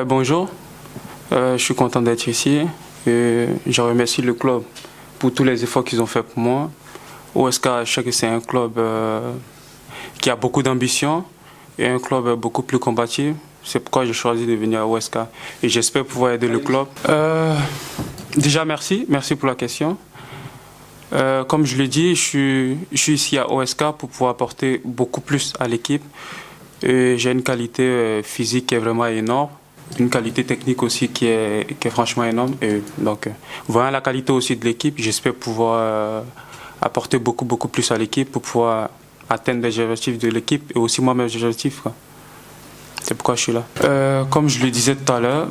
Bonjour, je suis content d'être ici et je remercie le club pour tous les efforts qu'ils ont fait pour moi. OSK, je sais que c'est un club qui a beaucoup d'ambition et un club beaucoup plus combatif. C'est pourquoi j'ai choisi de venir à OSK et j'espère pouvoir aider le club. Déjà, merci pour la question. Comme je l'ai dit, je suis ici à OSK pour pouvoir apporter beaucoup plus à l'équipe. J'ai une qualité physique qui est vraiment énorme, une qualité technique aussi qui est franchement énorme. Et donc, voyant la qualité aussi de l'équipe, j'espère pouvoir apporter beaucoup plus à l'équipe pour pouvoir atteindre les objectifs de l'équipe et aussi moi mes objectifs, quoi. C'est pourquoi je suis là. Comme je le disais tout à l'heure,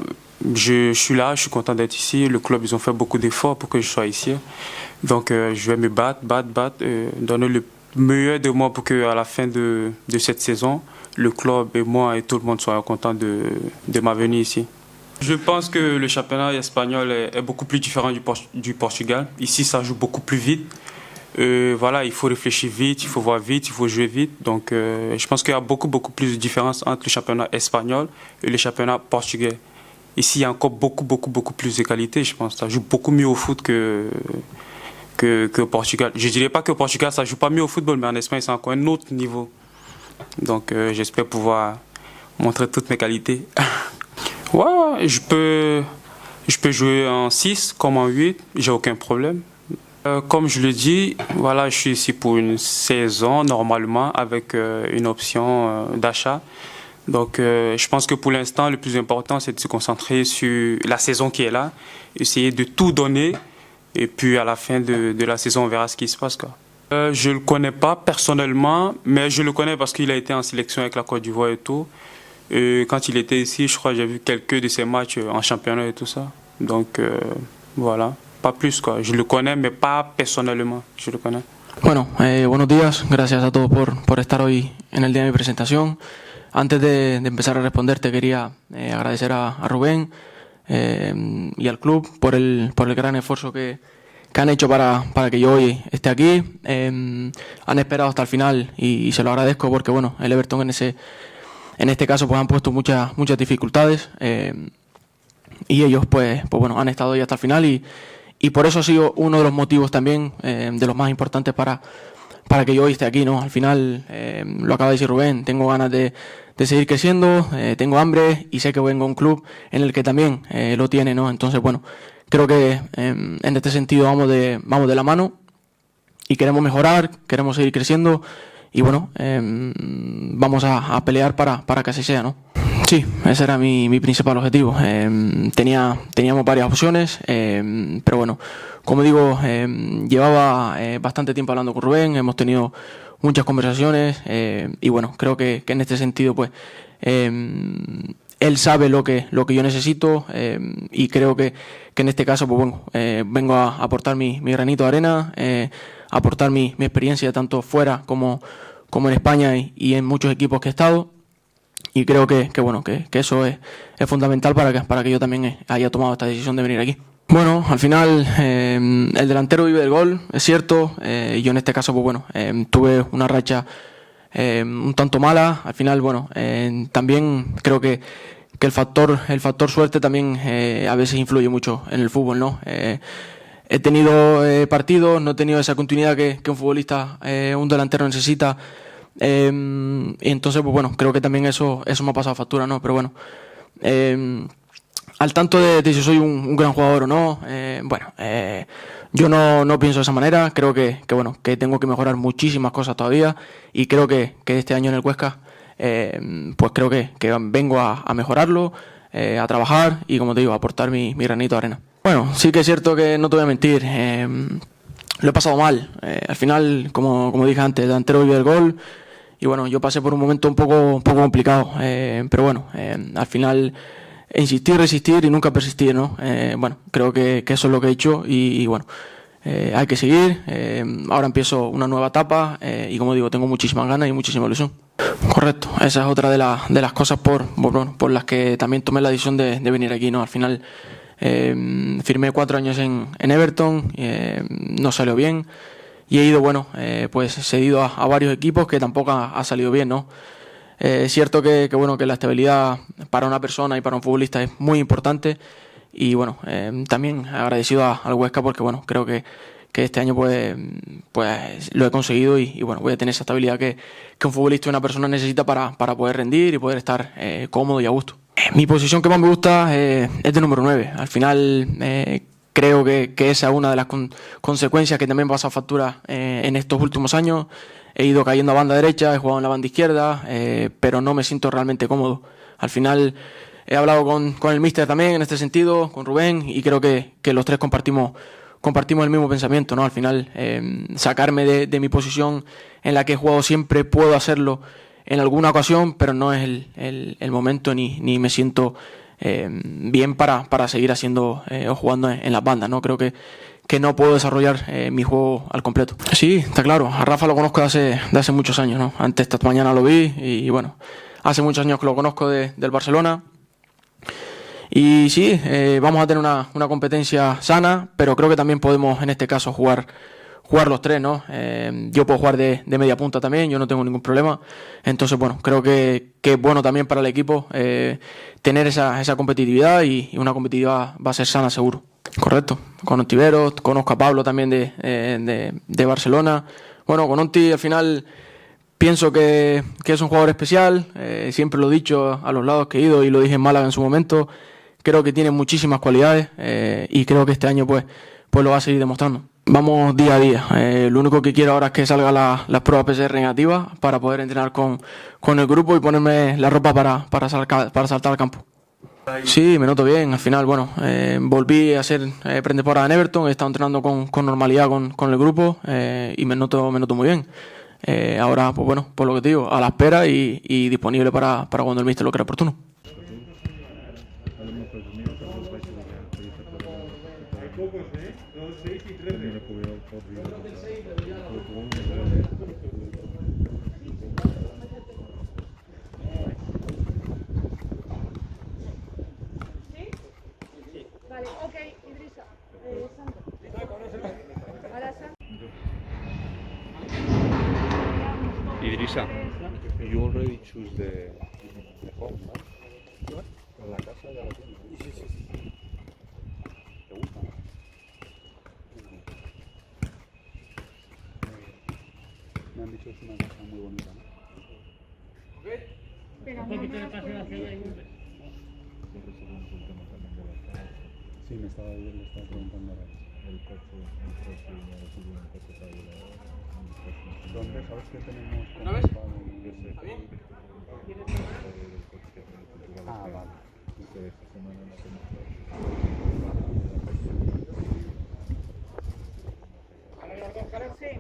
je suis là, je suis content d'être ici. Le club, ils ont fait beaucoup d'efforts pour que je sois ici. Donc, je vais me battre, donner le meilleur de moi pour qu'à la fin de cette saison, le club et moi et tout le monde soient contents de ma venue ici. Je pense que le championnat espagnol est beaucoup plus différent du Portugal. Ici, ça joue beaucoup plus vite. Voilà, il faut réfléchir vite, il faut voir vite, il faut jouer vite. Donc, je pense qu'il y a beaucoup plus de différence entre le championnat espagnol et le championnat portugais. Ici, il y a encore beaucoup plus de qualité, je pense. Ça joue beaucoup mieux au foot que au Portugal. Je ne dirais pas qu'au Portugal, ça ne joue pas mieux au football, mais en Espagne, c'est encore un autre niveau. Donc, j'espère pouvoir montrer toutes mes qualités. Ouais, je peux jouer en 6 comme en 8, j'ai aucun problème. Comme je le dis, voilà, je suis ici pour une saison, normalement, avec une option d'achat. Donc, je pense que pour l'instant, le plus important, c'est de se concentrer sur la saison qui est là, essayer de tout donner, et puis à la fin de la saison, on verra ce qui se passe, quoi. Je ne le connais pas personnellement, mais je le connais parce qu'il a été en sélection avec la Côte d'Ivoire et tout. Et quand il était ici, je crois que j'ai vu quelques de ses matchs en championnat et tout ça. Donc, voilà, pas plus, quoi. Je le connais, mais pas personnellement, je le connais. Bueno, buenos días, gracias a todos por estar hoy en el día de mi presentación. Antes de empezar a responderte, quería agradecer a Rubén y al club por el gran esfuerzo que han hecho para que yo hoy esté aquí. Han esperado hasta el final y se lo agradezco porque bueno, el Everton en este caso pues han puesto muchas dificultades y ellos pues bueno, han estado ahí hasta el final y por eso ha sido uno de los motivos también de los más importantes para que yo hoy esté aquí, ¿no? Al final, lo acaba de decir Rubén, tengo ganas de seguir creciendo, tengo hambre y sé que vengo a un club en el que también lo tiene, ¿no? Entonces, bueno, creo que en este sentido vamos de la mano y queremos mejorar, queremos seguir creciendo y bueno, vamos a pelear para que así sea, ¿no? Sí, ese era mi principal objetivo. Teníamos varias opciones, pero bueno, como digo, llevaba bastante tiempo hablando con Rubén, hemos tenido muchas conversaciones y bueno, creo que en este sentido pues él sabe lo que yo necesito y creo que en este caso pues bueno, vengo a aportar mi granito de arena, aportar mi experiencia tanto fuera como en España y en muchos equipos que he estado. Y creo que bueno, que eso es fundamental para que yo también haya tomado esta decisión de venir aquí. Bueno, al final el delantero vive del gol, es cierto. Yo en este caso, pues bueno, tuve una racha un tanto mala. Al final, bueno, también creo que el factor suerte también a veces influye mucho en el fútbol, ¿no? He tenido partidos, no he tenido esa continuidad que un futbolista, un delantero necesita. Y entonces pues bueno, creo que también eso me ha pasado factura, ¿no? Pero bueno, al tanto de si soy un gran jugador o no, bueno, yo no pienso de esa manera. Creo que bueno, que tengo que mejorar muchísimas cosas todavía y creo que este año en el Huesca pues creo que vengo a mejorarlo, a trabajar y como te digo, a aportar mi granito de arena. Bueno, sí que es cierto que no te voy a mentir, lo he pasado mal. Al final, como dije antes, el delantero vive del gol. Y bueno, yo pasé por un momento un poco complicado, pero bueno, al final insistir, resistir y nunca persistir, ¿no? Bueno, creo que eso es lo que he hecho y bueno, hay que seguir. Ahora empiezo una nueva etapa y como digo, tengo muchísimas ganas y muchísima ilusión. Correcto, esa es otra de las cosas por las que también tomé la decisión de venir aquí, ¿no? Al final firmé 4 años en Everton, no salió bien. Y he ido, bueno, pues cedido a varios equipos que tampoco ha salido bien, ¿no? Es cierto que la estabilidad para una persona y para un futbolista es muy importante. Y bueno, también agradecido al Huesca porque bueno, creo que este año pues lo he conseguido y bueno, voy a tener esa estabilidad que un futbolista y una persona necesita para poder rendir y poder estar cómodo y a gusto. Mi posición que más me gusta es de número 9. Al final creo que esa es una de las consecuencias que también pasa factura en estos últimos años. He ido cayendo a banda derecha, he jugado en la banda izquierda, pero no me siento realmente cómodo. Al final he hablado con el míster también en este sentido, con Rubén, y creo que los tres compartimos el mismo pensamiento, ¿no? Al final, sacarme de mi posición en la que he jugado siempre, puedo hacerlo en alguna ocasión, pero no es el momento ni me siento bien para seguir haciendo o jugando en las bandas, ¿no? Creo que no puedo desarrollar mi juego al completo. Sí, está claro, a Rafa lo conozco de hace muchos años, ¿no? Antes esta mañana lo vi y bueno, hace muchos años que lo conozco del Barcelona. Y sí, vamos a tener una competencia sana, pero creo que también podemos en este caso jugar los tres, ¿no? Yo puedo jugar de media punta también, yo no tengo ningún problema. Entonces, bueno, creo que es bueno también para el equipo tener esa competitividad y una competitividad va a ser sana seguro. Correcto, con Ontiveros, conozco a Pablo también de Barcelona. Bueno, con Onti al final pienso que es un jugador especial, siempre lo he dicho a los lados que he ido y lo dije en Málaga en su momento. Creo que tiene muchísimas cualidades y creo que este año pues lo va a seguir demostrando. Vamos día a día. Lo único que quiero ahora es que salgan las pruebas PCR negativas para poder entrenar con el grupo y ponerme la ropa para saltar al campo. Sí, me noto bien. Al final, bueno, volví a hacer pretemporada en Everton, he estado entrenando con normalidad con el grupo y me noto muy bien. Ahora, pues bueno, por lo que te digo, a la espera y disponible para cuando el míster lo crea oportuno. Vale, ok, Idrissa. Santo. Ahora Santo. Idrissa, you already choose the home, ¿no? La casa ya la tienes. Sí. ¿Te gusta? Me han dicho que es una casa muy bonita, ¿no? Sí, le estaba preguntando a él. ¿Dónde? ¿Sabes que tenemos? ¿Una vez? Ah, vale. Sí.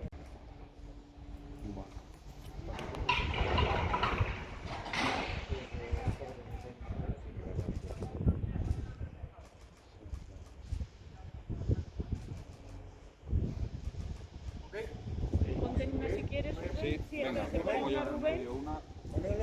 Ponte una si quieres, Rubén. Sí, venga, Rubén. una.